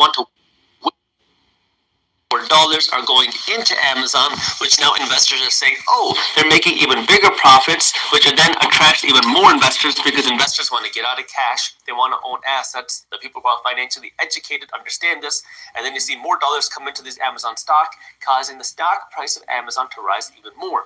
want to or dollars are going into Amazon, which now investors are saying, oh, they're making even bigger profits, which are then attract even more investors because investors want to get out of cash. They want to own assets. The people who are financially educated understand this. And then you see more dollars come into this Amazon stock, causing the stock price of Amazon to rise even more.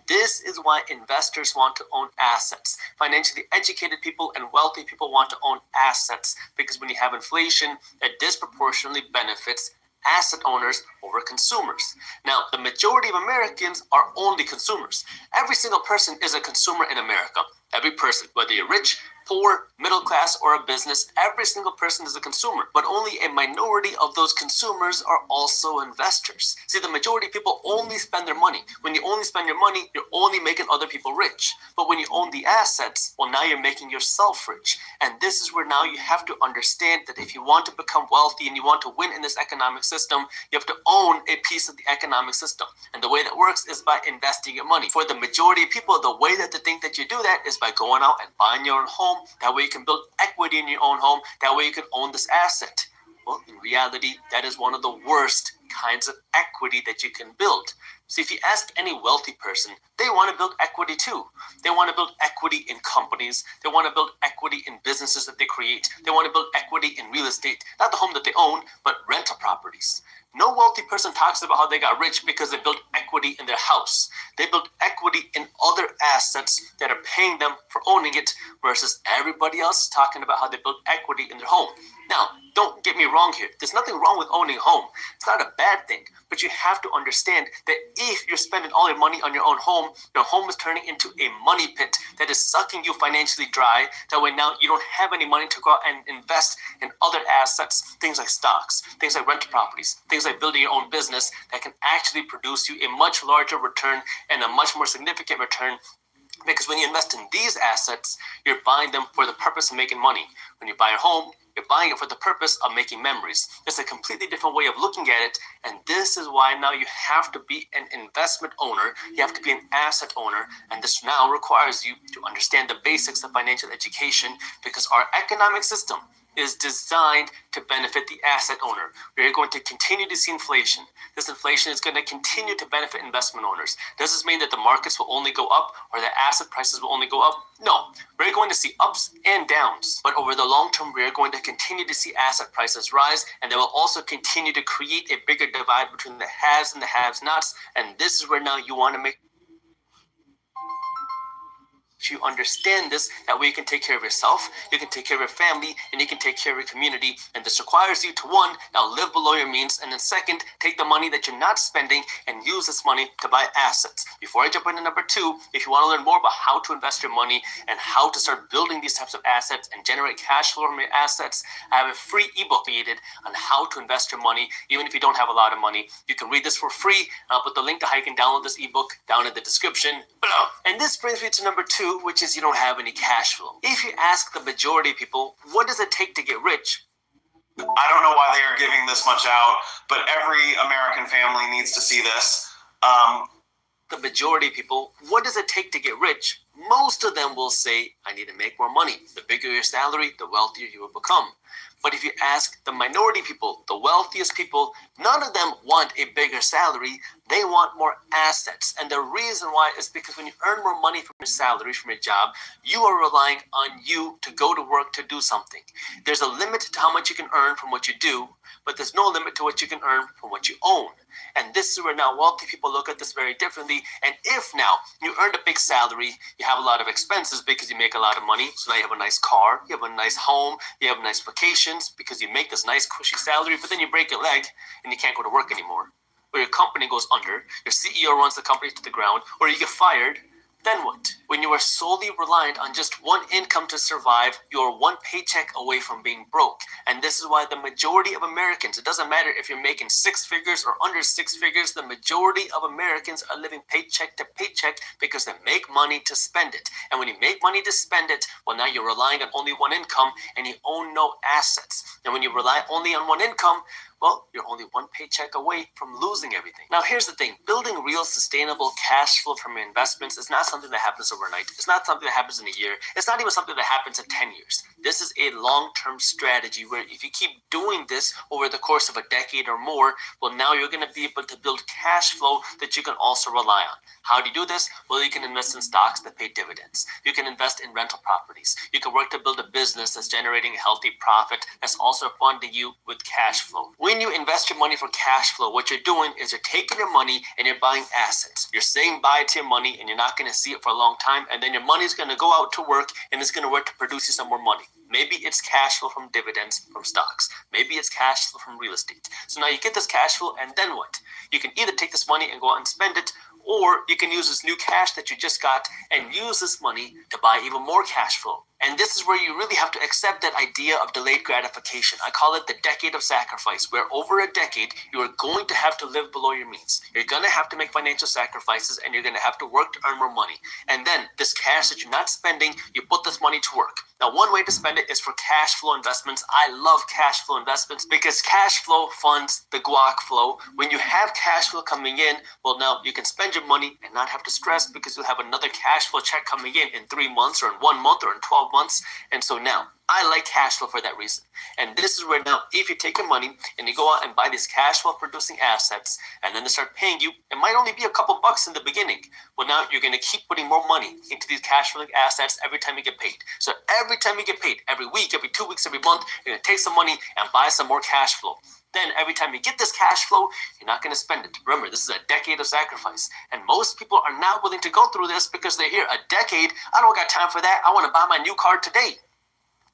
This is why investors want to own assets. Financially educated people and wealthy people want to own assets because when you have inflation, it disproportionately benefits asset owners over consumers. Now, the majority of Americans are only consumers. Every single person is a consumer in America. Every person, whether you're rich, poor, middle class, or a business, every single person is a consumer. But only a minority of those consumers are also investors. See, the majority of people only spend their money. When you only spend your money, you're only making other people rich. But when you own the assets, well, now you're making yourself rich. And this is where now you have to understand that if you want to become wealthy and you want to win in this economic system, you have to own a piece of the economic system. And the way that works is by investing your money. For the majority of people, the way that they think that you do that is by going out and buying your own home. That way you can build equity in your own home. That way you can own this asset. Well, in reality, that is one of the worst kinds of equity that you can build. See, if you ask any wealthy person, they want to build equity too. They want to build equity in companies. They want to build equity in businesses that they create. They want to build equity in real estate, not the home that they own, but rental properties. No wealthy person talks about how they got rich because they built equity in their house. They built equity in other assets that are paying them for owning it, versus everybody else is talking about how they built equity in their home. Now, don't get me wrong here. There's nothing wrong with owning a home. It's not a bad thing. But you have to understand that if you're spending all your money on your own home, your home is turning into a money pit that is sucking you financially dry. That way now you don't have any money to go out and invest in other assets, things like stocks, things like rental properties, things like building your own business that can actually produce you a much larger return and a much more significant return. Because when you invest in these assets, you're buying them for the purpose of making money. When you buy a home, you're buying it for the purpose of making memories. It's a completely different way of looking at it. And this is why now you have to be an investment owner. You have to be an asset owner. And this now requires you to understand the basics of financial education, because our economic system is designed to benefit the asset owner. We're going to continue to see inflation. This inflation is going to continue to benefit investment owners. Does this mean that the markets will only go up or the asset prices will only go up? No, we're going to see ups and downs. But over the long term, we're going to continue to see asset prices rise, and they will also continue to create a bigger divide between the haves and the have-nots. And this is where now you want to make you understand this. That way you can take care of yourself, you can take care of your family, and you can take care of your community. And this requires you to, one, now live below your means, and then second, take the money that you're not spending and use this money to buy assets. Before I jump into number two, if you want to learn more about how to invest your money and how to start building these types of assets and generate cash flow from your assets, I have a free ebook created on how to invest your money. Even if you don't have a lot of money, you can read this for free. I'll put the link to how you can download this ebook down in the description below. And this brings me to number two, which is you don't have any cash flow. If you ask the majority of people, what does it take to get rich? I don't know why they are giving this much out, but every American family needs to see this. The majority of people, what does it take to get rich? Most of them will say, I need to make more money. The bigger your salary, the wealthier you will become. But if you ask the minority people, the wealthiest people, none of them want a bigger salary. They want more assets. And the reason why is because when you earn more money from your salary, from your job, you are relying on you to go to work to do something. There's a limit to how much you can earn from what you do, but there's no limit to what you can earn from what you own. And this is where now wealthy people look at this very differently. And if now you earned a big salary, you have a lot of expenses because you make a lot of money. So now you have a nice car, you have a nice home, you have nice vacations because you make this nice cushy salary, but then you break your leg and you can't go to work anymore. Or your company goes under, your CEO runs the company to the ground, or you get fired. Then what? When you are solely reliant on just one income to survive, you are one paycheck away from being broke. And this is why the majority of Americans, it doesn't matter if you're making six figures or under six figures, the majority of Americans are living paycheck to paycheck because they make money to spend it. And when you make money to spend it, well, now you're relying on only one income and you own no assets. And when you rely only on one income, well, you're only one paycheck away from losing everything. Now, here's the thing. Building real sustainable cash flow from your investments is not something that happens overnight. It's not something that happens in a year. It's not even something that happens in 10 years. This is a long-term strategy where if you keep doing this over the course of a decade or more, well, now you're going to be able to build cash flow that you can also rely on. How do you do this? Well, you can invest in stocks that pay dividends. You can invest in rental properties. You can work to build a business that's generating a healthy profit that's also funding you with cash flow. When you invest your money for cash flow, what you're doing is you're taking your money and you're buying assets. You're saying bye to your money and you're not going to see it for a long time, and then your money's going to go out to work and it's going to work to produce you some more money. Maybe it's cash flow from dividends from stocks. Maybe it's cash flow from real estate. So now you get this cash flow, and then what? You can either take this money and go out and spend it, or you can use this new cash that you just got and use this money to buy even more cash flow. And this is where you really have to accept that idea of delayed gratification. I call it the decade of sacrifice, where over a decade, you are going to have to live below your means. You're going to have to make financial sacrifices, and you're going to have to work to earn more money. And then this cash that you're not spending, you put this money to work. Now, one way to spend it is for cash flow investments. I love cash flow investments because cash flow funds the guac flow. When you have cash flow coming in, well, now you can spend your money and not have to stress because you'll have another cash flow check coming in 3 months or in 1 month or in 12 months. And so now I like cash flow for that reason. And this is where now, if you take your money and you go out and buy these cash flow producing assets, and then they start paying you, it might only be a couple bucks in the beginning. Well, now you're going to keep putting more money into these cash flowing assets every time you get paid. So every time you get paid, every week, every 2 weeks, every month, you're going to take some money and buy some more cash flow. Then every time you get this cash flow, you're not going to spend it. Remember, this is a decade of sacrifice. And most people are not willing to go through this because they hear a decade. I don't got time for that. I want to buy my new car today.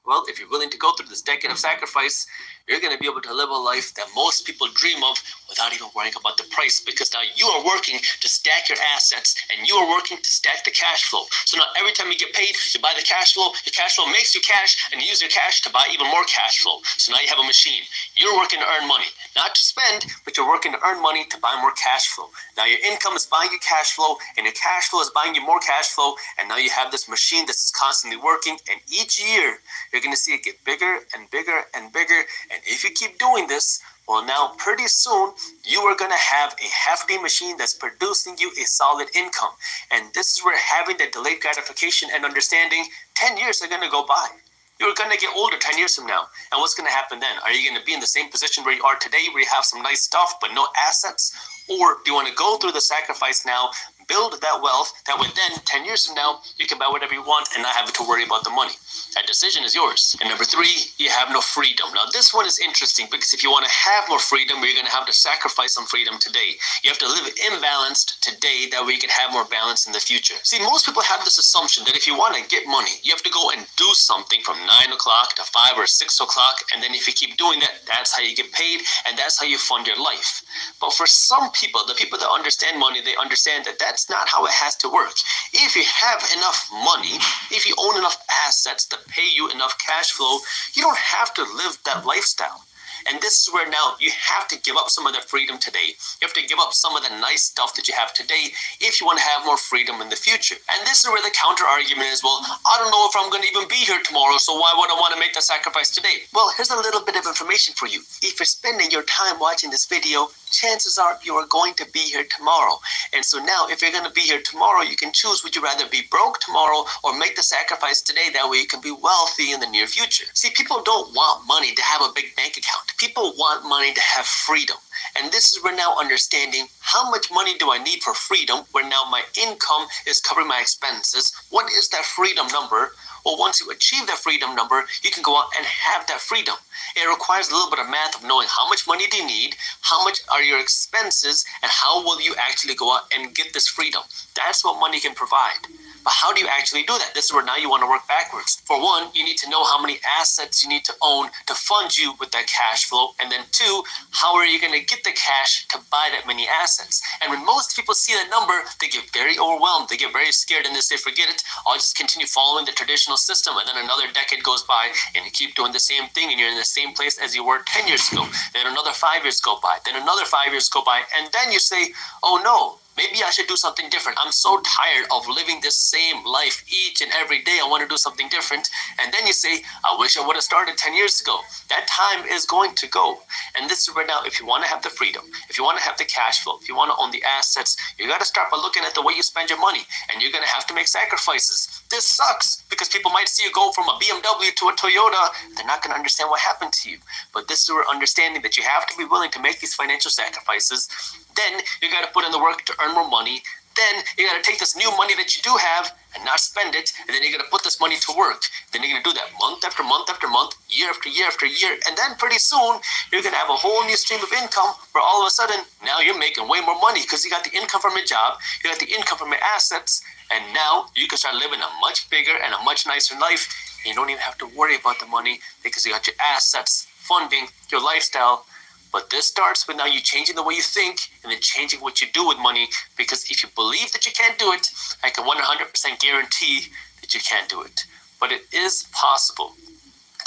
Well, if you're willing to go through this decade of sacrifice, you're going to be able to live a life that most people dream of without even worrying about the price, because now you are working to stack your assets and you are working to stack the cash flow. So now every time you get paid, you buy the cash flow, your cash flow makes you cash, and you use your cash to buy even more cash flow. So now you have a machine. You're working to earn money, not to spend, but you're working to earn money to buy more cash flow. Now your income is buying you cash flow, and your cash flow is buying you more cash flow, and now you have this machine that's constantly working, and each year you're going to see it get bigger and bigger and bigger. And if you keep doing this, well, now pretty soon you are going to have a hefty machine that's producing you a solid income. And this is where having that delayed gratification and understanding 10 years are going to go by. You're going to get older 10 years from now. And what's going to happen then? Are you going to be in the same position where you are today, where you have some nice stuff but no assets? Or do you want to go through the sacrifice now, build that wealth, that way then 10 years from now, you can buy whatever you want and not have to worry about the money? That decision is yours. And number 3, you have no freedom. Now, this one is interesting because if you want to have more freedom, you're going to have to sacrifice some freedom today. You have to live imbalanced today, that way you can have more balance in the future. See, most people have this assumption that if you want to get money, you have to go and do something from 9 o'clock to 5 or 6 o'clock. And then if you keep doing that, that's how you get paid and that's how you fund your life. But for some people, the people that understand money, they understand that that's not how it has to work. If you have enough money, if you own enough assets to pay you enough cash flow, you don't have to live that lifestyle. And this is where now you have to give up some of the freedom today. You have to give up some of the nice stuff that you have today if you want to have more freedom in the future. And this is where the counter argument is, well, I don't know if I'm going to even be here tomorrow, so why would I want to make the sacrifice today? Well, here's a little bit of information for you. If you're spending your time watching this video, chances are you are going to be here tomorrow. And so now, if you're going to be here tomorrow, you can choose, would you rather be broke tomorrow or make the sacrifice today? That way you can be wealthy in the near future. See, people don't want money to have a big bank account. People want money to have freedom. And this is where now understanding how much money do I need for freedom, where now my income is covering my expenses. What is that freedom number? Well, once you achieve that freedom number, you can go out and have that freedom. It requires a little bit of math of knowing how much money do you need, how much are your expenses, and how will you actually go out and get this freedom. That's what money can provide. But how do you actually do that? This is where now you want to work backwards. For one, you need to know how many assets you need to own to fund you with that cash flow. And then 2, how are you going to get the cash to buy that many assets? And when most people see that number, they get very overwhelmed. They get very scared and they say, forget it. I'll just continue following the traditional system. And then another decade goes by and you keep doing the same thing and you're in the same place as you were 10 years ago. Then another 5 years go by. Then another 5 years go by. And then you say, oh no, maybe I should do something different. I'm so tired of living this same life each and every day. I want to do something different. And then you say, I wish I would have started 10 years ago. That time is going to go. And this is right now, if you want to have the freedom, if you want to have the cash flow, if you want to own the assets, you got to start by looking at the way you spend your money. And you're going to have to make sacrifices. This sucks because people might see you go from a BMW to a Toyota. They're not going to understand what happened to you. But this is where understanding that you have to be willing to make these financial sacrifices. Then you got to put in the work to earn more money. Then you got to take this new money that you do have and not spend it. And then you're going to put this money to work. Then you're going to do that month after month after month, year after year after year. And then pretty soon you're going to have a whole new stream of income where all of a sudden now you're making way more money because you got the income from your job. You got the income from your assets. And now you can start living a much bigger and a much nicer life. And you don't even have to worry about the money because you got your assets funding your lifestyle. But this starts with now you changing the way you think and then changing what you do with money. Because if you believe that you can't do it, I can 100% guarantee that you can't do it. But it is possible.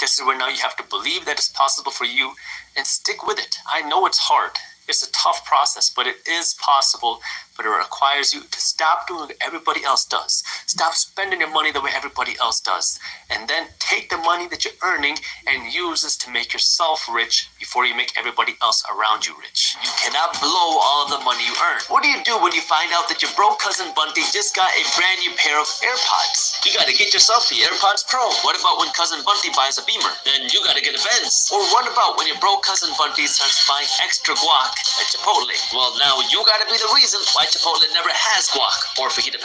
This is where now you have to believe that it's possible for you and stick with it. I know it's hard. It's a tough process, but it is possible. But it requires you to stop doing what everybody else does. Stop spending your money the way everybody else does. And then take the money that you're earning and use this to make yourself rich before you make everybody else around you rich. You cannot blow all of the money you earn. What do you do when you find out that your broke cousin Bunty just got a brand new pair of AirPods? You gotta get yourself the AirPods Pro. What about when cousin Bunty buys a Beamer? Then you gotta get a Benz. Or what about when your broke cousin Bunty starts buying extra guac at Chipotle? Well, now you gotta be the reason why Chipotle never has guac or fajita pepper.